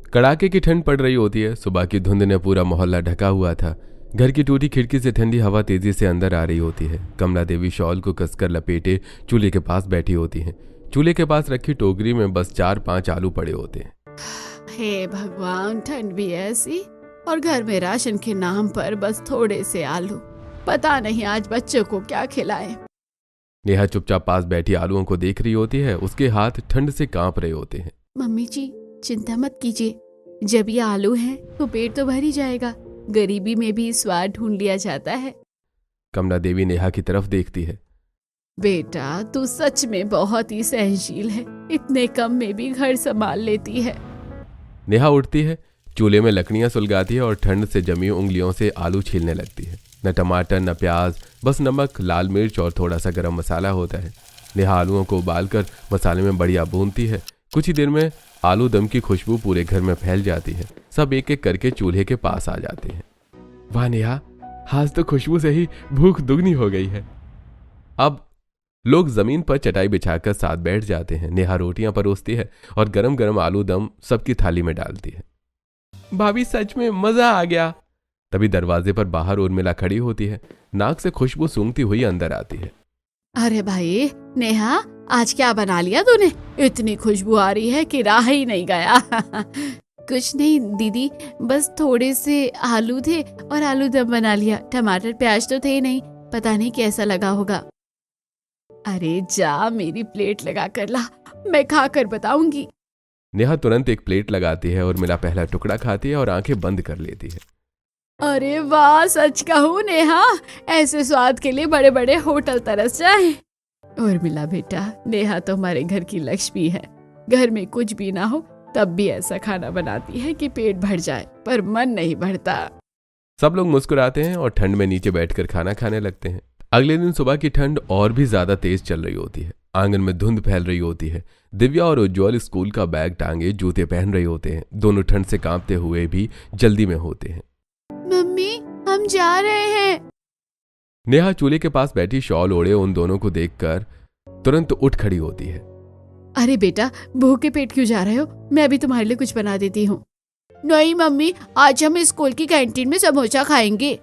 कड़ाके की ठंड पड़ रही होती है। सुबह की धुंध ने पूरा मोहल्ला ढका हुआ था। घर की टूटी खिड़की से ठंडी हवा तेजी से अंदर आ रही होती है। कमला देवी शॉल को कसकर लपेटे चूल्हे के पास बैठी होती हैं। चूल्हे के पास रखी टोकरी में बस 4-5 आलू पड़े होते हैं। हे भगवान, ठंड भी ऐसी और घर में राशन के नाम पर बस थोड़े से आलू। पता नहीं आज बच्चों को क्या खिलाएं। नेहा चुपचाप पास बैठी आलूओं को देख रही होती है। उसके हाथ ठंड से कांप रहे होते हैं। मम्मी जी, चिंता मत कीजिए, जब ये आलू हैं तो पेट तो भर ही जाएगा। गरीबी में भी स्वाद ढूंढ लिया जाता है। कमला देवी नेहा की तरफ देखती है। बेटा, तू सच में बहुत ही सहनशील है। इतने कम में भी घर संभाल लेती है। नेहा उठती है, चूल्हे में लकड़ियां सुलगाती है और ठंड से जमी उंगलियों से आलू छीलने लगती है। न टमाटर न प्याज, बस नमक, लाल मिर्च और थोड़ा सा गरम मसाला होता है। नेहा आलूओं को उबालकर मसाले में बढ़िया भूनती है। कुछ ही देर में आलू दम की खुशबू पूरे घर में फैल जाती है। सब एक एक करके चूल्हे के पास आ जाते हैं। वाह नेहा, आज तो खुशबू से ही भूख दुगनी हो गई है। अब लोग जमीन पर चटाई बिछाकर साथ बैठ जाते हैं। नेहा रोटियां परोसती है और गरम गरम आलू दम सबकी थाली में डालती है। भाभी, सच में मजा आ गया। तभी दरवाजे पर बाहर उर्मिला खड़ी होती है। नाक से खुशबू सूंघती हुई अंदर आती है। अरे भाई नेहा, आज क्या बना लिया तूने? इतनी खुशबू आ रही है कि रहा ही नहीं गया। कुछ नहीं दीदी, बस थोड़े से आलू थे और आलू दम बना लिया। टमाटर प्याज तो थे नहीं, पता नहीं कैसा लगा होगा। अरे जा, मेरी प्लेट लगा कर ला, मैं खा कर बताऊंगी। नेहा तुरंत एक प्लेट लगाती है और मिला पहला टुकड़ा खाती है और आंखें बंद कर लेती है। अरे वाह, सच कहूँ नेहा, ऐसे स्वाद के लिए बड़े बड़े होटल तरस जाए। और मिला बेटा, नेहा तो हमारे घर की लक्ष्मी है। घर में कुछ भी ना हो तब भी ऐसा खाना बनाती है कि पेट भर जाए, पर मन नहीं भरता। सब लोग मुस्कुराते हैं और ठंड में नीचे बैठकर खाना खाने लगते हैं। अगले दिन सुबह की ठंड और भी ज्यादा तेज चल रही होती है। आंगन में धुंध फैल रही होती है। दिव्या और उज्जवल स्कूल का बैग टांगे जूते पहन रहे होते हैं। दोनों ठंड से कांपते हुए भी जल्दी में होते हैं। मम्मी, हम जा रहे हैं। नेहा चूल्हे के पास बैठी शॉल ओढ़े उन दोनों को देखकर तुरंत उठ खड़ी होती है। अरे बेटा, भूखे पेट क्यों जा रहे हो? मैं अभी तुम्हारे लिए कुछ बना देती हूँ। नहीं मम्मी, आज हम स्कूल की कैंटीन में समोसा खाएंगे।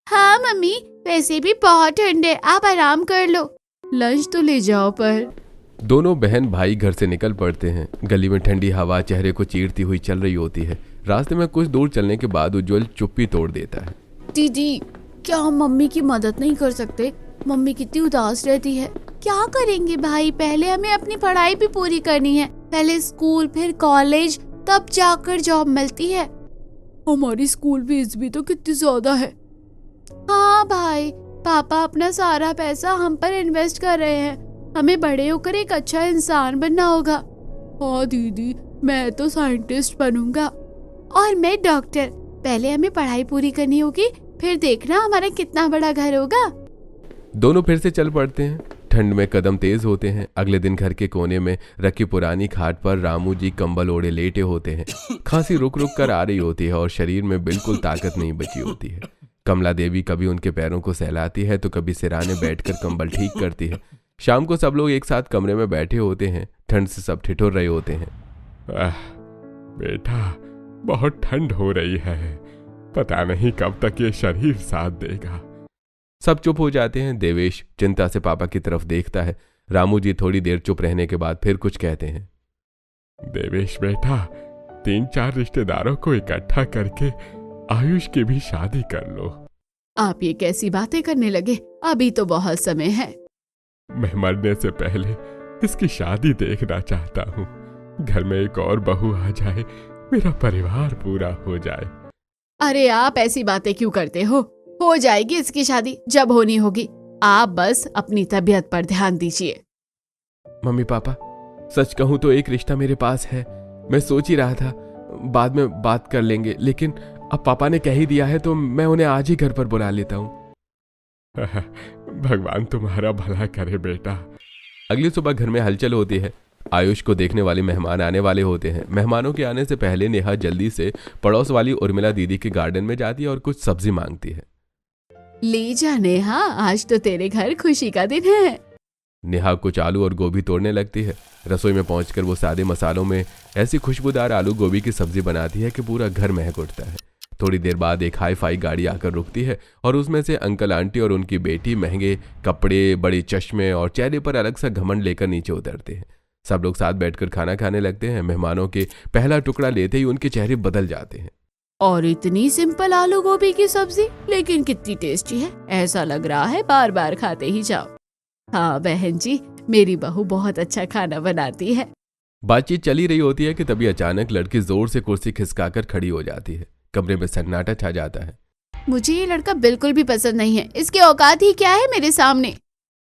हाँ मम्मी, वैसे भी बहुत ठंड है, आप आराम कर लो। लंच तो ले जाओ पर। दोनों बहन भाई घर से निकल पड़ते हैं। गली में ठंडी हवा चेहरे को चीरती हुई चल रही होती है। रास्ते में कुछ दूर चलने के बाद उज्जवल चुप्पी तोड़ देता है। दीदी, क्या हम मम्मी की मदद नहीं कर सकते? मम्मी कितनी उदास रहती है। क्या करेंगे भाई, पहले हमें अपनी पढ़ाई भी पूरी करनी है। पहले स्कूल, फिर कॉलेज, तब जाकर जॉब मिलती है। हमारी स्कूल फीस भी तो कितनी ज्यादा है। हाँ भाई, पापा अपना सारा पैसा हम पर इन्वेस्ट कर रहे हैं। हमें बड़े होकर एक अच्छा इंसान बनना होगा। हाँ दीदी, मैं तो साइंटिस्ट बनूंगा। और मैं डॉक्टर। पहले हमें पढ़ाई पूरी करनी होगी, फिर देखना हमारा कितना बड़ा घर होगा। दोनों फिर से चल पड़ते हैं। ठंड में कदम तेज होते हैं। अगले दिन घर के कोने में रखी पुरानी खाट पर रामू जी कंबल ओढ़े लेटे होते हैं। खांसी रुक रुक कर आ रही होती है और शरीर में बिल्कुल ताकत नहीं बची होती है। कमला देवी कभी उनके पैरों को सहलाती है तो कभी सिराने बैठकर कंबल ठीक करती है। शाम को सब लोग एक साथ कमरे में बैठे होते हैं। ठंड से सब ठिठुर रहे होते हैं। बेटा, बहुत ठंड हो रही है, पता नहीं कब तक ये शरीर साथ देगा। सब चुप हो जाते हैं। देवेश चिंता से पापा की तरफ देखता है। रामू जी थोड़ी देर चुप रहने के बाद फिर कुछ कहते हैं। देवेश बेटा, 3-4 रिश्तेदारों को इकट्ठा करके आयुष की भी शादी कर लो। आप ये कैसी बातें करने लगे? अभी तो बहुत समय है। मैं मरने से पहले इसकी शादी देखना चाहता हूँ। घर में एक और बहू आ जाए, मेरा परिवार पूरा हो जाए। अरे आप ऐसी बातें क्यों करते हो? हो जाएगी इसकी शादी जब होनी होगी। आप बस अपनी तबीयत पर ध्यान दीजिए। मम्मी पापा, सच कहूँ तो एक रिश्ता मेरे पास है। मैं सोच ही रहा था बाद में बात कर लेंगे, लेकिन अब पापा ने कह ही दिया है तो मैं उन्हें आज ही घर पर बुला लेता हूँ। भगवान तुम्हारा भला करे बेटा। अगली सुबह घर में हलचल होती है। आयुष को देखने वाले मेहमान आने वाले होते हैं। मेहमानों के आने से पहले नेहा जल्दी से पड़ोस वाली उर्मिला दीदी के गार्डन में जाती है और कुछ सब्जी मांगती है। ले जा नेहा, आज तो तेरे घर खुशी का दिन है। नेहा कुछ आलू और गोभी तोड़ने लगती है। रसोई में पहुंचकर वो सादे मसालों में ऐसी खुशबूदार आलू गोभी की सब्जी बनाती है कि पूरा घर महक उठता है। थोड़ी देर बाद एक हाई फाई गाड़ी आकर रुकती है और उसमें से अंकल आंटी और उनकी बेटी महंगे कपड़े, बड़े चश्मे और चेहरे पर अलग सा घमंड लेकर नीचे उतरते हैं। सब लोग साथ बैठकर खाना खाने लगते हैं। मेहमानों के पहला टुकड़ा लेते ही उनके चेहरे बदल जाते हैं। और इतनी सिंपल आलू गोभी की सब्जी, लेकिन कितनी टेस्टी है, ऐसा लग रहा है बार बार खाते ही जाओ। हाँ बहन जी, मेरी बहू बहुत अच्छा खाना बनाती है। बातचीत चली रही होती है कि तभी अचानक लड़की जोर से कुर्सी खिसकाकर खड़ी हो जाती है। कमरे में सन्नाटा छा जाता है। मुझे ये लड़का बिल्कुल भी पसंद नहीं है, इसकी औकात ही क्या है मेरे सामने।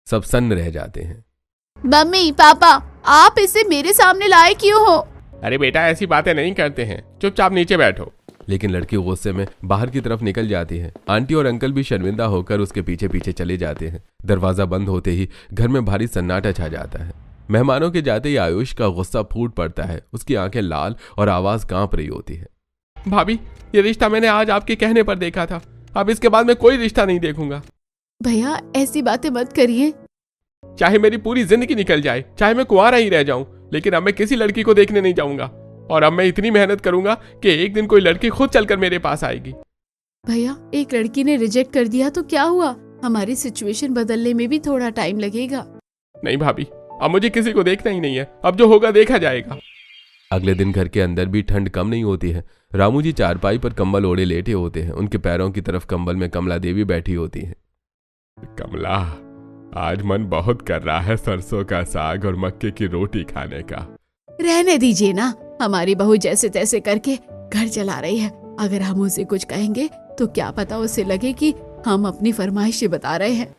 सब सन्न रह जाते हैं। मम्मी पापा, आप इसे मेरे सामने लाए क्यों हो? अरे बेटा, ऐसी बातें नहीं करते हैं, चुपचाप नीचे बैठो। लेकिन लड़की गुस्से में बाहर की तरफ निकल जाती है। आंटी और अंकल भी शर्मिंदा होकर उसके पीछे पीछे चले जाते हैं। दरवाजा बंद होते ही घर में भारी सन्नाटा छा जाता है। मेहमानों के जाते ही आयुष का गुस्सा फूट पड़ता है। उसकी आंखें लाल और आवाज कांप रही होती है। भाभी, ये रिश्ता मैंने आज आपके कहने पर देखा था, अब इसके बाद मैं कोई रिश्ता नहीं देखूंगा। भैया ऐसी बातें मत करिए। चाहे मेरी पूरी जिंदगी निकल जाए, चाहे मैं कुंवारा ही रह जाऊं, लेकिन अब मैं किसी लड़की को देखने नहीं जाऊंगा। और अब मैं इतनी मेहनत करूंगा कि एक दिन कोई लड़की खुद चलकर मेरे पास आएगी। भैया, एक लड़की ने रिजेक्ट कर दिया तो क्या हुआ? हमारी सिचुएशन बदलने में भी थोड़ा टाइम लगेगा। नहीं भाभी, अब मुझे किसी को देखना ही नहीं है, अब जो होगा देखा जाएगा। अगले दिन घर के अंदर भी ठंड कम नहीं होती है। रामू जी चारपाई पर कंबल ओढ़े लेटे होते हैं। उनके पैरों की तरफ कंबल में कमला देवी बैठी होती है। कमला, आज मन बहुत कर रहा है सरसों का साग और मक्के की रोटी खाने का। रहने दीजिए ना, हमारी बहू जैसे तैसे करके घर चला रही है। अगर हम उसे कुछ कहेंगे तो क्या पता उसे लगे कि हम अपनी फरमाइशें बता रहे हैं।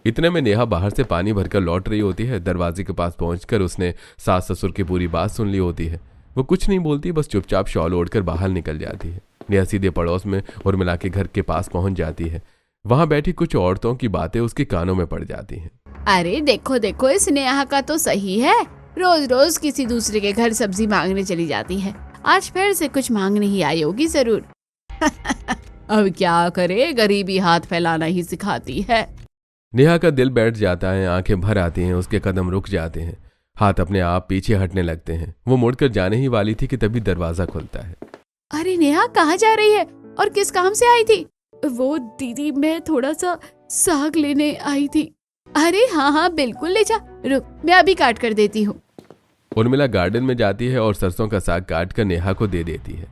इतने में नेहा बाहर से पानी भरकर लौट रही होती है। दरवाजे के पास पहुंचकर उसने सास ससुर की पूरी बात सुन ली होती है। वो कुछ नहीं बोलती, बस चुपचाप शॉल ओढ़कर बाहर निकल जाती है। नेहा सीधे पड़ोस में उर्मिला के घर के पास पहुंच जाती है। वहां बैठी कुछ औरतों की बातें उसके कानों में पड़ जाती हैं। अरे देखो देखो, इस नेहा का तो सही है, रोज रोज किसी दूसरे के घर सब्जी मांगने चली जाती है। आज फिर से कुछ मांगने ही आई होगी जरूर। अब क्या करे, गरीबी हाथ फैलाना ही सिखाती है। नेहा का दिल बैठ जाता है, आंखें भर आती हैं, उसके कदम रुक जाते हैं, हाथ अपने आप पीछे हटने लगते हैं। वो मुड़कर जाने ही वाली थी कि तभी दरवाजा खुलता है। अरे नेहा, कहाँ जा रही है और किस काम से आई थी? वो दीदी, मैं थोड़ा सा साग लेने आई थी। अरे हाँ हाँ बिल्कुल ले जा, रुक मैं अभी काट कर देती हूँ। उर्मिला गार्डन में जाती है और सरसों का साग काट कर नेहा को दे देती है।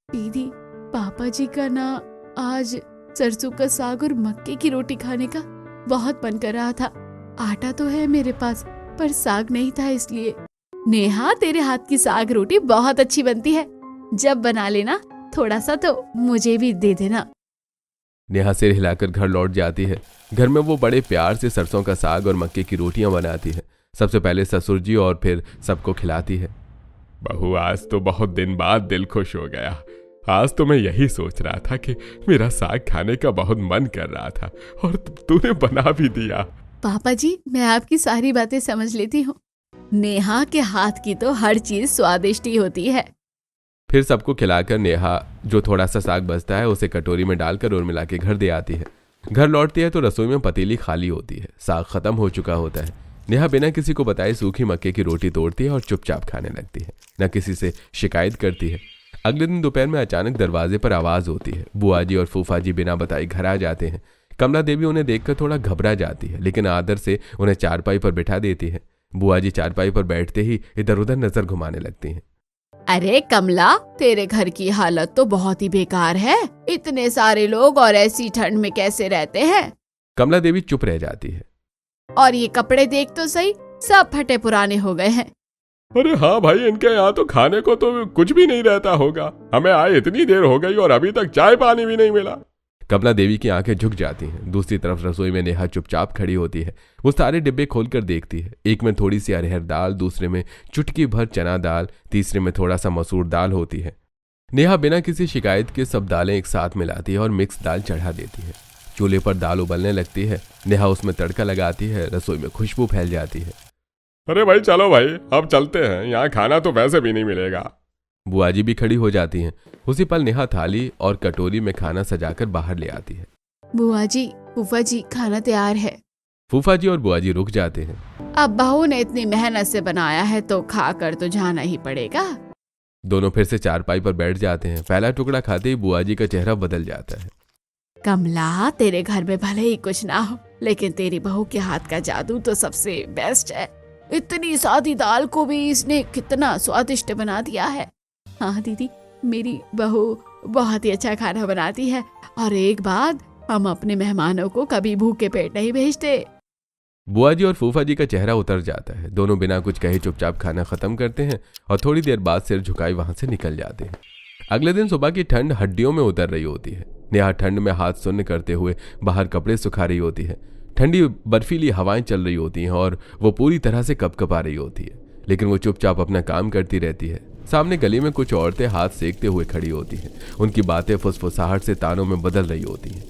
दीदी, पापा जी का ना आज सरसों का साग और मक्के की रोटी खाने का बहुत मन कर रहा था। आटा तो है मेरे पास पर साग नहीं था, इसलिए। नेहा, तेरे हाथ की साग रोटी बहुत अच्छी बनती है, जब बना लेना थोड़ा सा तो मुझे भी दे देना। नेहा सिर हिलाकर घर लौट जाती है। घर में वो बड़े प्यार से सरसों का साग और मक्के की रोटियां बनाती है। सबसे पहले ससुर जी और फिर सबको खिलाती है। बहू, आज तो बहुत दिन बाद दिल खुश हो गया। आज तो मैं यही सोच रहा था कि मेरा साग खाने का बहुत मन कर रहा था और तूने बना भी दिया। पापा जी, मैं आपकी सारी बातें समझ लेती हूँ। नेहा के हाथ की तो हर चीज स्वादिष्ट ही होती है। फिर सबको खिलाकर नेहा जो थोड़ा सा साग बचता है उसे कटोरी में डालकर उर्मिला के घर दे आती है। घर लौटती है तो रसोई में पतीली खाली होती है, साग खत्म हो चुका होता है। नेहा बिना किसी को बताए सूखी मक्के की रोटी तोड़ती है और चुपचाप खाने लगती है, न किसी से शिकायत करती है। अगले दिन दोपहर में अचानक दरवाजे पर आवाज होती है। बुआ जी और फूफा जी बिना बताए घर आ जाते हैं। कमला देवी उन्हें देखकर थोड़ा घबरा जाती है, लेकिन आदर से उन्हें चारपाई पर बिठा देती है। बुआ जी चारपाई पर बैठते ही इधर उधर नजर घुमाने लगती हैं। अरे कमला, तेरे घर की हालत तो बहुत ही बेकार है। इतने सारे लोग और ऐसी ठंड में कैसे रहते हैं? कमला देवी चुप रह जाती है। और ये कपड़े देख तो सही, सब फटे पुराने हो गए हैं। अरे हाँ भाई, इनके यहाँ तो खाने को तो कुछ भी नहीं रहता होगा। हमें आए इतनी देर हो गई और अभी तक चाय पानी भी नहीं मिला। कमला देवी की आंखें झुक जाती हैं। दूसरी तरफ रसोई में नेहा चुपचाप खड़ी होती है। वो सारे डिब्बे खोलकर देखती है। एक में थोड़ी सी अरहर दाल, दूसरे में चुटकी भर चना दाल, तीसरे में थोड़ा सा मसूर दाल होती है। नेहा बिना किसी शिकायत के सब दालें एक साथ मिलाती है और मिक्स दाल चढ़ा देती है। चूल्हे पर दाल उबलने लगती है। नेहा उसमें तड़का लगाती है। रसोई में खुशबू फैल जाती है। अरे भाई चलो भाई, अब चलते हैं, यहाँ खाना तो वैसे भी नहीं मिलेगा। बुआ जी भी खड़ी हो जाती हैं। उसी पल नेहा थाली और कटोरी में खाना सजाकर बाहर ले आती है। बुआ जी, फूफा जी, खाना तैयार है। फूफा जी और बुआ जी रुक जाते हैं। अब बहू ने इतनी मेहनत से बनाया है तो खाकर तो जाना ही पड़ेगा। दोनों फिर से चारपाई पर बैठ जाते हैं। पहला टुकड़ा खाते ही बुआ जी का चेहरा बदल जाता है। कमला, तेरे घर में भले ही कुछ ना हो, लेकिन तेरी बहू के हाथ का जादू तो सबसे बेस्ट है। इतनी सादी दाल को भी इसने कितना स्वादिष्ट बना दिया है। हाँ दीदी, मेरी बहू बहुत ही अच्छा खाना बनाती है, और एक बात, हम अपने मेहमानों को कभी भूखे पेट नहीं भेजते। बुआ जी और फूफा जी का चेहरा उतर जाता है। दोनों बिना कुछ कहे चुपचाप खाना खत्म करते हैं और थोड़ी देर बाद सिर झुकाए वहां से निकल जाते हैं। अगले दिन सुबह की ठंड हड्डियों में उतर रही होती है। नेहा ठंड में हाथ सुन्न करते हुए बाहर कपड़े सुखा रही होती है। ठंडी बर्फीली हवाएं चल रही होती हैं और वो पूरी तरह से कपकपा रही होती है, लेकिन वो चुपचाप अपना काम करती रहती है। सामने गली में कुछ औरतें हाथ सेकते हुए खड़ी होती हैं। उनकी बातें फुसफुसाहट से तानों में बदल रही होती हैं।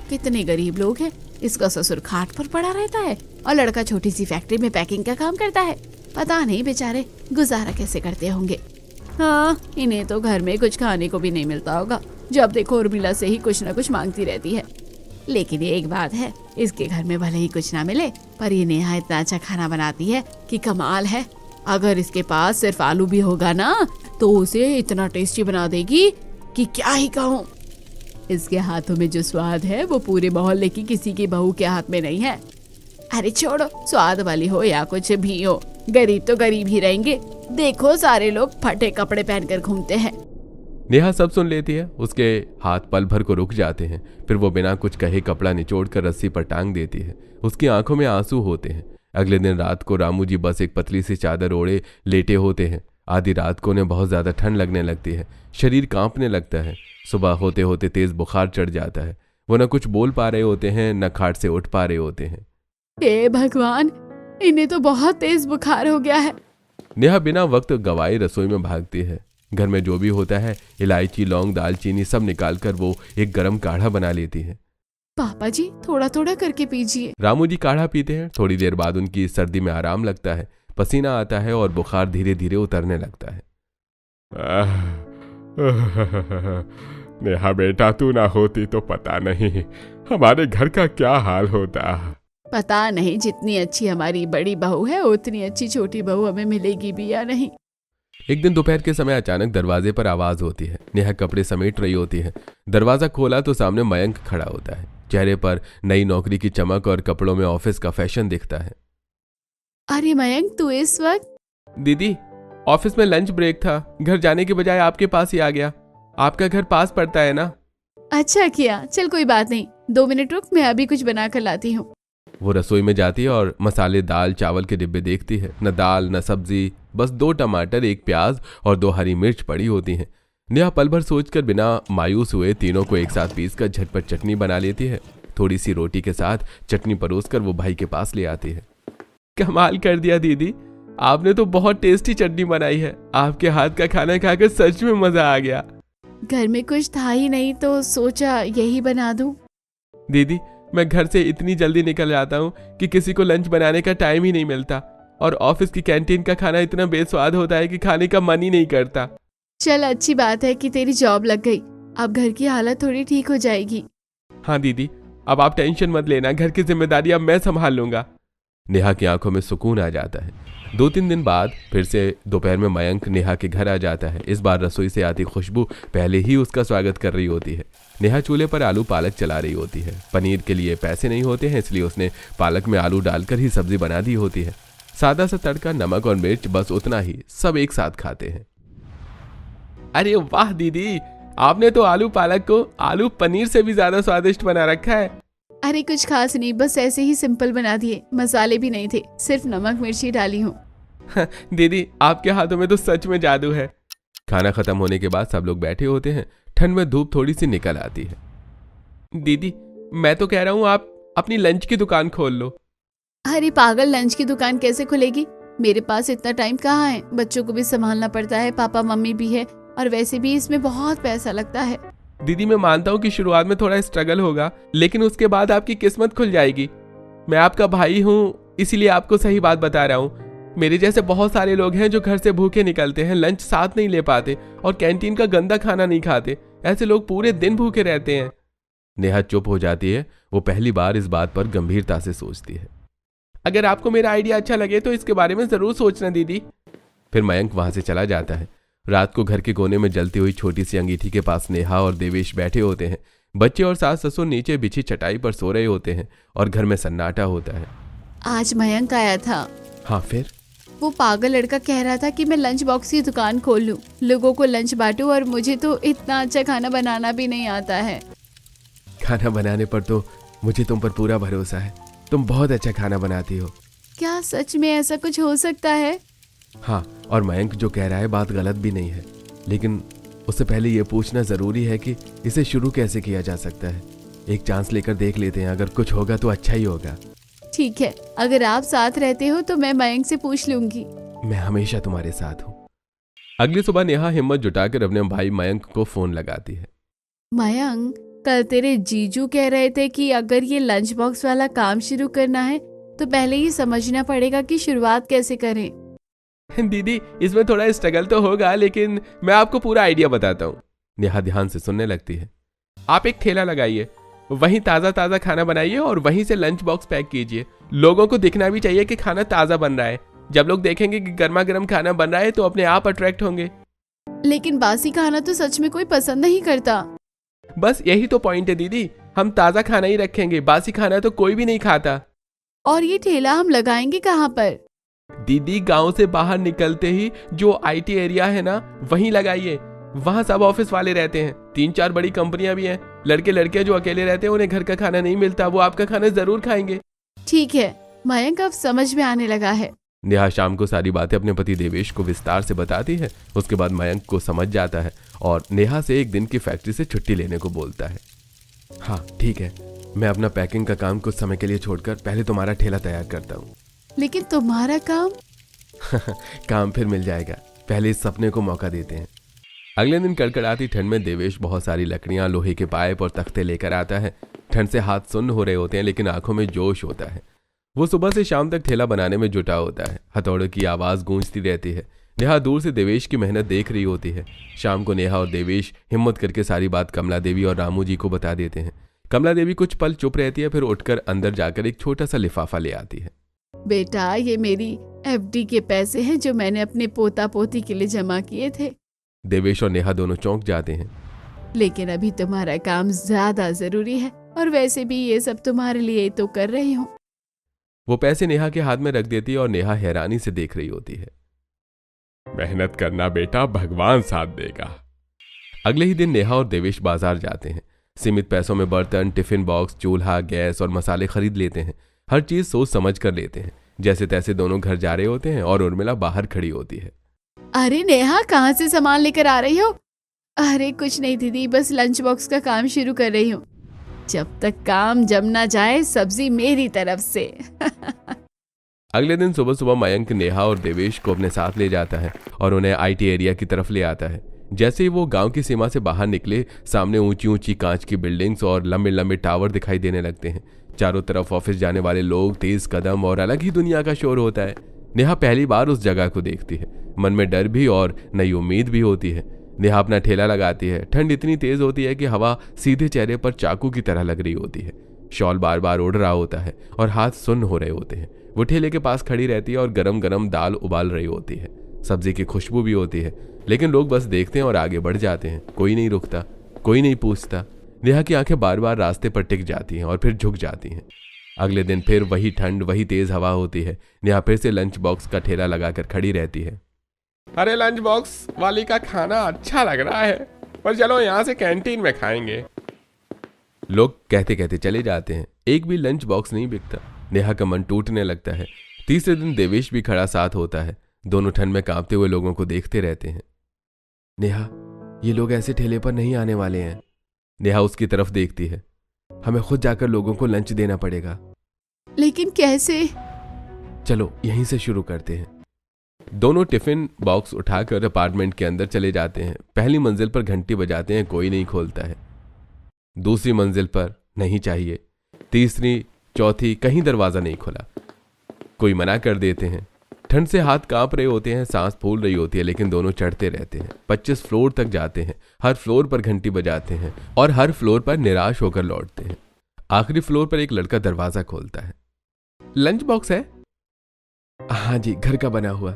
कितने गरीब लोग हैं, इसका ससुर खाट पर पड़ा रहता है और लड़का छोटी सी फैक्ट्री में पैकिंग का काम करता है। पता नहीं बेचारे गुजारा कैसे करते होंगे। हाँ, इन्हें तो घर में कुछ खाने को भी नहीं मिलता होगा। जब देखो उर्मिला से ही कुछ न कुछ मांगती रहती है। लेकिन ये एक बात है, इसके घर में भले ही कुछ ना मिले, पर ये नेहा इतना अच्छा खाना बनाती है कि कमाल है। अगर इसके पास सिर्फ आलू भी होगा ना, तो उसे इतना टेस्टी बना देगी कि क्या ही कहूँ। इसके हाथों में जो स्वाद है वो पूरे मोहल्ले की किसी की बहू के हाथ में नहीं है। अरे छोड़ो, स्वाद वाली हो या कुछ भी हो, गरीब तो गरीब ही रहेंगे। देखो सारे लोग फटे कपड़े पहनकर घूमते हैं। नेहा सब सुन लेती है। उसके हाथ पल भर को रुक जाते हैं, फिर वो बिना कुछ कहे कपड़ा निचोड़कर रस्सी पर टांग देती है। उसकी आंखों में आंसू होते हैं। अगले दिन रात को रामू जी बस एक पतली सी चादर ओढ़े लेटे होते हैं। आधी रात को उन्हें बहुत ज्यादा ठंड लगने लगती है। शरीर कांपने लगता है। सुबह होते होते तेज बुखार चढ़ जाता है। वो न कुछ बोल पा रहे होते हैं, न खाट से उठ पा रहे होते हैं। हे भगवान, इन्हें तो बहुत तेज बुखार हो गया है। नेहा बिना वक्त गवाए रसोई में भागती है। घर में जो भी होता है, इलायची, लौंग, दालचीनी सब निकालकर वो एक गर्म काढ़ा बना लेती है। पापा जी, थोड़ा थोड़ा करके पीजिए। रामू जी काढ़ा पीते हैं। थोड़ी देर बाद उनकी सर्दी में आराम लगता है। पसीना आता है और बुखार धीरे धीरे उतरने लगता है। नेहा बेटा, तू ना होती तो पता नहीं हमारे घर का क्या हाल होता। पता नहीं जितनी अच्छी हमारी बड़ी बहू है, उतनी अच्छी छोटी बहू हमें मिलेगी भी या नहीं। एक दिन दोपहर के समय अचानक दरवाजे पर आवाज होती है। नेहा कपड़े समेट रही होती है। दरवाजा खोला तो सामने मयंक खड़ा होता है। चेहरे पर नई नौकरी की चमक और कपड़ों में ऑफिस का फैशन दिखता है। अरे मयंक, तू इस वक्त? दीदी, ऑफिस में लंच ब्रेक था, घर जाने के बजाय आपके पास ही आ गया। आपका घर पास पड़ता है ना। अच्छा किया, चल कोई बात नहीं, 2 मिनट रुक, मैं अभी कुछ बना कर लाती हूँ। वो रसोई में जाती है और मसाले, दाल, चावल के डिब्बे देखती है। न दाल न सब्जी, बस 2 टमाटर, 1 प्याज और 2 हरी मिर्च पड़ी होती हैं। नेहा पल भर सोचकर बिना मायूस हुए तीनों को एक साथ पीसकर झटपट चटनी बना लेती है। थोड़ी सी रोटी के साथ चटनी परोसकर वो भाई के पास ले आती है। कमाल कर दिया दीदी, आपने तो बहुत टेस्टी चटनी बनाई है। आपके हाथ का खाना खाकर सच में मजा आ गया। घर में कुछ था ही नहीं तो सोचा यही बना दूं। दीदी, मैं घर से इतनी जल्दी निकल जाता हूँ कि किसी को लंच बनाने का टाइम ही नहीं मिलता, और ऑफिस की कैंटीन का खाना इतना बेस्वाद होता है कि खाने का मन ही नहीं करता। चल, अच्छी बात है कि तेरी जॉब लग गई, अब घर की हालत थोड़ी ठीक हो जाएगी। हाँ दीदी, अब आप टेंशन मत लेना, घर की जिम्मेदारी अब मैं संभाल लूंगा। नेहा की आंखों में सुकून आ जाता है। 2-3 दिन बाद फिर से दोपहर में मयंक नेहा के घर आ जाता है। इस बार रसोई से आती खुशबू पहले ही उसका स्वागत कर रही होती है। नेहा चूल्हे पर आलू पालक चला रही होती है। पनीर के लिए पैसे नहीं होते हैं, इसलिए उसने पालक में आलू डालकर ही सब्जी बना दी होती है। सादा सा तड़का, नमक और मिर्च, बस उतना ही। सब एक साथ खाते हैं। अरे वाह दीदी, आपने तो आलू पालक को आलू पनीर से भी ज्यादा स्वादिष्ट बना रखा है। अरे कुछ खास नहीं, बस ऐसे ही सिंपल बना दिए, मसाले भी नहीं थे, सिर्फ नमक मिर्ची डाली हूँ। दीदी, आपके हाथों में तो सच में जादू है। खाना खत्म होने के बाद सब लोग बैठे होते हैं। ठंड में धूप थोड़ी सी निकल आती है। दीदी, मैं तो कह रहा हूँ आप अपनी लंच की दुकान खोल लो। अरे पागल, लंच की दुकान कैसे खुलेगी? मेरे पास इतना टाइम कहाँ है, बच्चों को भी संभालना पड़ता है, पापा मम्मी भी है, और वैसे भी इसमें बहुत पैसा लगता है। दीदी, मैं मानता हूँ कि शुरुआत में थोड़ा स्ट्रगल होगा, लेकिन उसके बाद आपकी किस्मत खुल जाएगी। मैं आपका भाई हूँ, इसीलिए आपको सही बात बता रहा हूँ। मेरे जैसे बहुत सारे लोग हैं जो घर से भूखे निकलते हैं, लंच साथ नहीं ले पाते और कैंटीन का गंदा खाना नहीं खाते। ऐसे लोग पूरे दिन भूखे रहते हैं। नेहा चुप हो जाती है। वो पहली बार इस बात पर गंभीरता से सोचती है। अगर आपको मेरा आइडिया अच्छा लगे तो इसके बारे में जरूर सोचना दीदी। फिर मयंक वहां से चला जाता है। रात को घर के कोने में जलती हुई छोटी सी अंगीठी के पास नेहा और देवेश बैठे होते हैं। बच्चे और सास ससुर नीचे बिछी चटाई पर सो रहे होते हैं और घर में सन्नाटा होता है। आज मयंक आया था। हाँ फिर? वो पागल लड़का कह रहा था कि मैं लंच बॉक्स की दुकान खोल लूं, लोगों को लंच बांटूं, और मुझे तो इतना अच्छा खाना बनाना भी नहीं आता है। खाना बनाने पर तो मुझे तुम पर पूरा भरोसा है। तुम बहुत अच्छा खाना बनाती हो। क्या सच में ऐसा कुछ हो सकता है? हाँ, और मयंक जो कह रहा है बात गलत भी नहीं है, लेकिन उससे पहले ये पूछना जरूरी है कि इसे शुरू कैसे किया जा सकता है। एक चांस लेकर देख लेते हैं, अगर कुछ होगा तो अच्छा ही होगा। ठीक है, अगर आप साथ रहते हो तो मैं मयंक से पूछ लूंगी। मैं हमेशा तुम्हारे साथ हूँ। अगली सुबह नेहा हिम्मत जुटाकर अपने भाई मयंक को फोन लगाती है। मयंक, कल तेरे जीजू कह रहे थे कि अगर ये लंच बॉक्स वाला काम शुरू करना है तो पहले ही समझना पड़ेगा कि शुरुआत कैसे करें। दीदी, इसमें थोड़ा स्ट्रगल तो होगा, लेकिन मैं आपको पूरा आइडिया बताता हूँ। नेहा ध्यान से सुनने लगती है। आप एक ठेला लगाइए, वहीं ताज़ा ताज़ा खाना बनाइए और वहीं से लंच बॉक्स पैक कीजिए। लोगों को दिखना भी चाहिए कि खाना ताज़ा बन रहा है। जब लोग देखेंगे कि गर्मा गर्म खाना बन रहा है तो अपने आप अट्रैक्ट होंगे। लेकिन बासी खाना तो सच में कोई पसंद नहीं करता। बस यही तो पॉइंट है दीदी, हम ताज़ा खाना ही रखेंगे, बासी खाना तो कोई भी नहीं खाता। और ये ठेला हम लगाएंगे कहाँ पर? दीदी, गांव से बाहर निकलते ही जो आईटी एरिया है ना, वहीं लगाइए। वहां सब ऑफिस वाले रहते हैं, 3-4 बड़ी कंपनियां भी हैं। लड़के लड़कियां जो अकेले रहते हैं उन्हें घर का खाना नहीं मिलता, वो आपका खाना जरूर खाएंगे। ठीक है मयंक, अब समझ में आने लगा है। नेहा शाम को सारी बातें अपने पति देवेश को विस्तार से बताती है। उसके बाद मयंक को समझ जाता है और नेहा से एक दिन की फैक्ट्री से छुट्टी लेने को बोलता है। हाँ ठीक है, मैं अपना पैकिंग का काम कुछ समय के लिए छोड़कर पहले तुम्हारा ठेला तैयार करता हूँ। लेकिन तुम्हारा काम? काम फिर मिल जाएगा, पहले इस सपने को मौका देते हैं। अगले दिन कड़कड़ाती ठंड में देवेश बहुत सारी लकड़ियां, लोहे के पाइप और तख्ते लेकर आता है। ठंड से हाथ सुन्न हो रहे होते हैं, लेकिन आंखों में जोश होता है। वो सुबह से शाम तक ठेला बनाने में जुटा होता है। हथौड़े की आवाज गूंजती रहती है। नेहा दूर से देवेश की मेहनत देख रही होती है। शाम को नेहा और देवेश हिम्मत करके सारी बात कमला देवी और रामू जी को बता देते हैं। कमला देवी कुछ पल चुप रहती है, फिर उठकर अंदर जाकर एक छोटा सा लिफाफा ले आती है। बेटा, ये मेरी एफडी के पैसे हैं जो मैंने अपने पोता पोती के लिए जमा किए थे। देवेश और नेहा दोनों चौंक जाते हैं। लेकिन अभी तुम्हारा काम ज्यादा जरूरी है, और वैसे भी ये सब तुम्हारे लिए तो कर रही हूँ। वो पैसे नेहा के हाथ में रख देती है और नेहा हैरानी से देख रही होती है। मेहनत करना बेटा, भगवान साथ देगा। अगले ही दिन नेहा और देवेश बाजार जाते हैं। सीमित पैसों में बर्तन, टिफिन बॉक्स, चूल्हा, गैस और मसाले खरीद लेते हैं। हर चीज सोच समझ कर लेते हैं। जैसे तैसे दोनों घर जा रहे होते हैं और उर्मिला बाहर खड़ी होती है। अरे नेहा, कहाँ से सामान लेकर आ रही हो? अरे कुछ नहीं दीदी, बस लंच बॉक्स का काम शुरू कर रही हूँ। जब तक काम जम ना जाए, सब्जी मेरी तरफ से। अगले दिन सुबह सुबह मयंक नेहा और देवेश को अपने साथ ले जाता है और उन्हें आईटी एरिया की तरफ ले आता है। जैसे ही वो गांव की सीमा से बाहर निकले, सामने ऊंची ऊंची कांच की बिल्डिंग्स और लंबे लंबे टावर दिखाई देने लगते हैं। चारों तरफ ऑफिस जाने वाले लोग, तेज कदम और अलग ही दुनिया का शोर होता है। नेहा पहली बार उस जगह को देखती है। मन में डर भी और नई उम्मीद भी होती है। नेहा अपना ठेला लगाती है। ठंड इतनी तेज होती है कि हवा सीधे चेहरे पर चाकू की तरह लग रही होती है। शॉल बार बार उड़ रहा होता है और हाथ सुन्न हो रहे होते हैं। वो ठेले के पास खड़ी रहती है और गरम गरम दाल उबाल रही होती है। सब्जी की खुशबू भी होती है, लेकिन लोग बस देखते हैं और आगे बढ़ जाते हैं। कोई नहीं रुकता, कोई नहीं पूछता। नेहा की आंखें बार बार रास्ते पर टिक जाती हैं और फिर झुक जाती हैं। अगले दिन फिर वही ठंड, वही तेज हवा होती है। नेहा फिर से लंच बॉक्स का ठेला लगाकर खड़ी रहती है। अरे लंच बॉक्स वाली का खाना अच्छा लग रहा है, पर चलो यहाँ से कैंटीन में खाएंगे। लोग कहते कहते चले जाते हैं। एक भी लंच बॉक्स नहीं बिकता। नेहा का मन टूटने लगता है। तीसरे दिन देवेश भी खड़ा साथ होता है। दोनों ठंड में कांपते हुए लोगों को देखते रहते हैं। नेहा, ये लोग ऐसे ठेले पर नहीं आने वाले हैं। नेहा उसकी तरफ देखती है। हमें खुद जाकर लोगों को लंच देना पड़ेगा। लेकिन कैसे? चलो यहीं से शुरू करते हैं। दोनों टिफिन बॉक्स उठाकर अपार्टमेंट के अंदर चले जाते हैं। पहली मंजिल पर घंटी बजाते हैं, कोई नहीं खोलता है। दूसरी मंजिल पर नहीं चाहिए। तीसरी, चौथी, कहीं दरवाजा नहीं खुला। कोई मना कर देते हैं। ठंड से हाथ कांप रहे होते हैं, सांस फूल रही होती है, लेकिन दोनों चढ़ते रहते हैं। 25 फ्लोर तक जाते हैं, हर फ्लोर पर घंटी बजाते हैं और हर फ्लोर पर निराश होकर लौटते हैं। आखिरी फ्लोर पर एक लड़का दरवाजा खोलता है। लंच बॉक्स है? हाँ जी, घर का बना हुआ।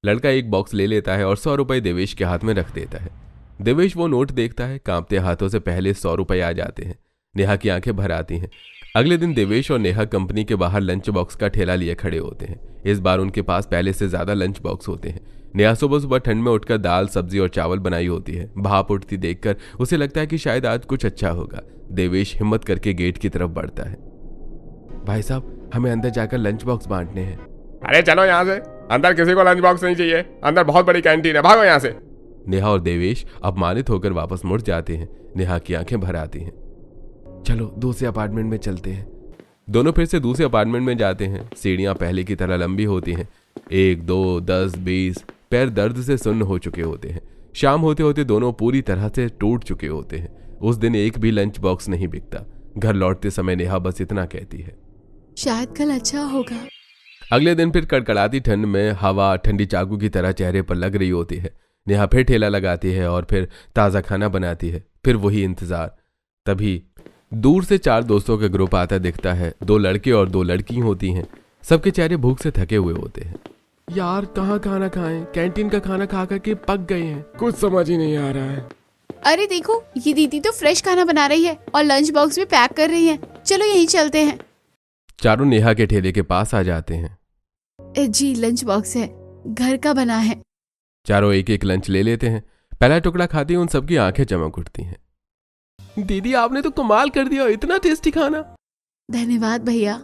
लड़का एक बॉक्स ले लेता है और 100 रुपए देवेश के हाथ में रख देता है। देवेश वो नोट देखता है, कांपते हाथों से पहले 100 रुपए आ जाते हैं। नेहा की आंखें भर आती हैं। अगले दिन देवेश और नेहा कंपनी के बाहर लंच बॉक्स का ठेला लिए खड़े होते हैं। इस बार उनके पास पहले से ज्यादा लंच बॉक्स होते हैं। नेहा सुबह सुबह ठंड में उठकर दाल, सब्जी और चावल बनाई होती है। भाप उठती देखकर उसे लगता है कि शायद आज कुछ अच्छा होगा। देवेश हिम्मत करके गेट की तरफ बढ़ता है। भाई साहब, हमें अंदर जाकर लंच बॉक्स बांटने हैं। अरे चलो यहाँ से, अंदर किसी को लंच बॉक्स नहीं चाहिए, अंदर बहुत बड़ी कैंटीन है, भागो यहाँ से। नेहा और देवेश अपमानित होकर वापस मुड़ जाते हैं। नेहा की आंखें भर आती हैं। चलो दूसरे अपार्टमेंट में चलते हैं। दोनों फिर से दूसरे अपार्टमेंट में जाते हैं। सीढ़ियां पहले की तरह लंबी होती हैं। 1, 2, 10, 20 पैर दर्द से सुन्न हो चुके होते हैं। शाम होते होते दोनों पूरी तरह से टूट चुके होते हैं। उस दिन एक भी लंच बॉक्स नहीं बिकता। घर लौटते समय नेहा बस इतना कहती है, शायद कल अच्छा होगा। अगले दिन फिर कड़कड़ाती ठंड में हवा ठंडी चाकू की तरह चेहरे पर लग रही होती है। नेहा फिर ठेला लगाती है और फिर ताज़ा खाना बनाती है। फिर वही इंतजार। तभी दूर से 4 दोस्तों का ग्रुप आता दिखता है। 2 लड़के और 2 लड़की होती हैं। सबके चेहरे भूख से थके हुए होते हैं। यार कहाँ खाना खाएं? कैंटीन का खाना खा करके पक गए हैं, कुछ समझ ही नहीं आ रहा है। अरे देखो, ये दीदी तो फ्रेश खाना बना रही है और लंच बॉक्स भी पैक कर रही है। चलो यहीं चलते हैं। चारों नेहा के ठेले के पास आ जाते हैं। जी, लंच बॉक्स है, घर का बना है। चारों एक एक लंच ले लेते हैं। पहला टुकड़ा खाते ही उन सबकी आंखें चमक उठती हैं। दीदी, आपने तो कमाल कर दिया, इतना टेस्टी खाना। धन्यवाद भैया।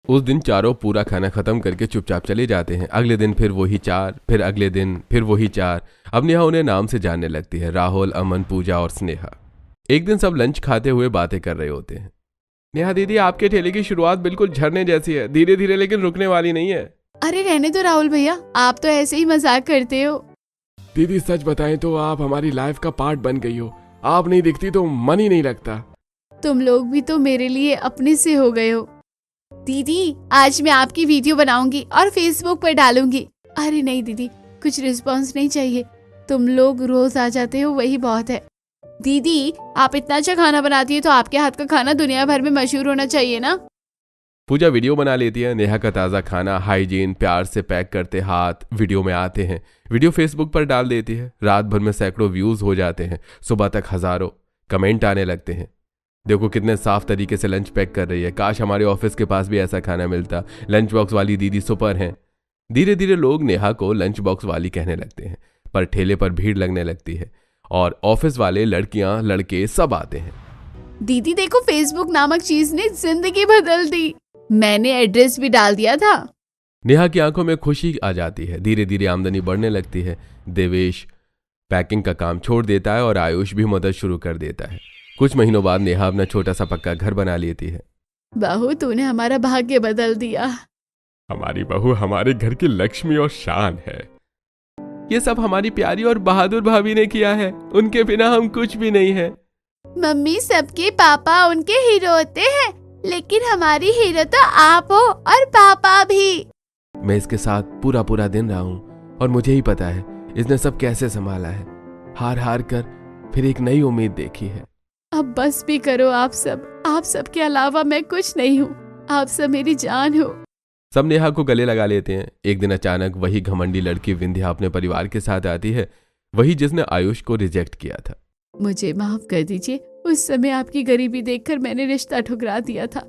उस दिन चारों पूरा खाना खत्म करके चुपचाप चले जाते हैं। अगले दिन फिर वही 4, फिर अगले दिन फिर वही 4। अब नेहा उन्हें नाम से जानने लगती है, राहुल, अमन, पूजा और स्नेहा। एक दिन सब लंच खाते हुए बातें कर रहे होते हैं। नेहा दीदी, आपके ठेले की शुरुआत बिल्कुल झरने जैसी है, धीरे धीरे लेकिन रुकने वाली नहीं है। अरे रहने दो राहुल भैया, आप तो ऐसे ही मजाक करते हो। दीदी सच बताएं तो आप हमारी लाइफ का पार्ट बन गई हो। आप नहीं दिखती तो मन ही नहीं लगता। तुम लोग भी तो मेरे लिए अपने से हो गए हो। दीदी, आज मैं आपकी वीडियो बनाऊंगी और फेसबुक पर डालूंगी। अरे नहीं दीदी, कुछ रिस्पांस नहीं चाहिए, तुम लोग रोज आ जाते हो वही बहुत है। दीदी, आप इतना अच्छा खाना बनाती है तो आपके हाथ का खाना दुनिया भर में मशहूर होना चाहिए ना। पूजा वीडियो बना लेती है। नेहा का ताज़ा खाना, हाइजीन, प्यार से पैक करते हाथ वीडियो में आते हैं। वीडियो फेसबुक पर डाल देती है। रात भर में सैकड़ों व्यूज हो जाते हैं। सुबह तक हजारों कमेंट आने लगते हैं। देखो कितने साफ तरीके से लंच पैक कर रही है, काश हमारे ऑफिस के पास भी ऐसा खाना मिलता, लंच बॉक्स वाली दीदी सुपर हैं। धीरे धीरे लोग नेहा को लंच बॉक्स वाली कहने लगते हैं। पर ठेले पर भीड़ लगने लगती है और ऑफिस वाले, लड़कियां, लड़के सब आते हैं। दीदी देखो, फेसबुक नामक चीज ने जिंदगी बदल दी। मैंने एड्रेस भी डाल दिया था। नेहा की आंखों में खुशी आ जाती है। धीरे धीरे आमदनी बढ़ने लगती है। देवेश पैकिंग का काम छोड़ देता है और आयुष भी मदद शुरू कर देता है। कुछ महीनों बाद नेहा अपना छोटा सा पक्का घर बना लेती है। बहू, तूने हमारा भाग्य बदल दिया। हमारी बहू हमारे घर की लक्ष्मी और शान है। ये सब हमारी प्यारी और बहादुर भाभी ने किया है, उनके बिना हम कुछ भी नहीं है। मम्मी, सबके पापा उनके हीरो होते हैं, लेकिन हमारी हीरो तो आप हो और पापा भी। मैं इसके साथ पूरा पूरा दिन रहा हूँ और मुझे ही पता है इसने सब कैसे संभाला है। हार हार कर फिर एक नई उम्मीद देखी है। अब बस भी करो आप सब के अलावा मैं कुछ नहीं हूँ। आप सब मेरी जान हो। सब नेहा को गले लगा लेते हैं। एक दिन अचानक वही घमंडी लड़की विंध्या अपने परिवार के साथ आती है, वही जिसने आयुष को रिजेक्ट किया था। मुझे माफ कर दीजिए, उस समय आपकी गरीबी देखकर मैंने रिश्ता ठुकरा दिया था,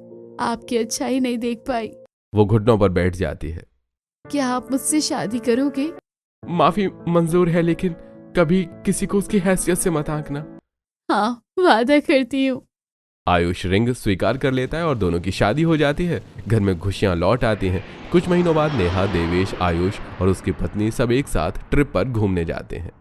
आपकी अच्छाई नहीं देख पाई। वो घुटनों पर बैठ जाती है। क्या आप मुझसे शादी करोगे? माफी मंजूर है, लेकिन कभी किसी को उसकी हैसियत से मत आंकना। हाँ, वादा करती हूँ। आयुष रिंग स्वीकार कर लेता है और दोनों की शादी हो जाती है। घर में खुशियां लौट आती हैं। कुछ महीनों बाद नेहा, देवेश, आयुष और उसकी पत्नी सब एक साथ ट्रिप पर घूमने जाते हैं।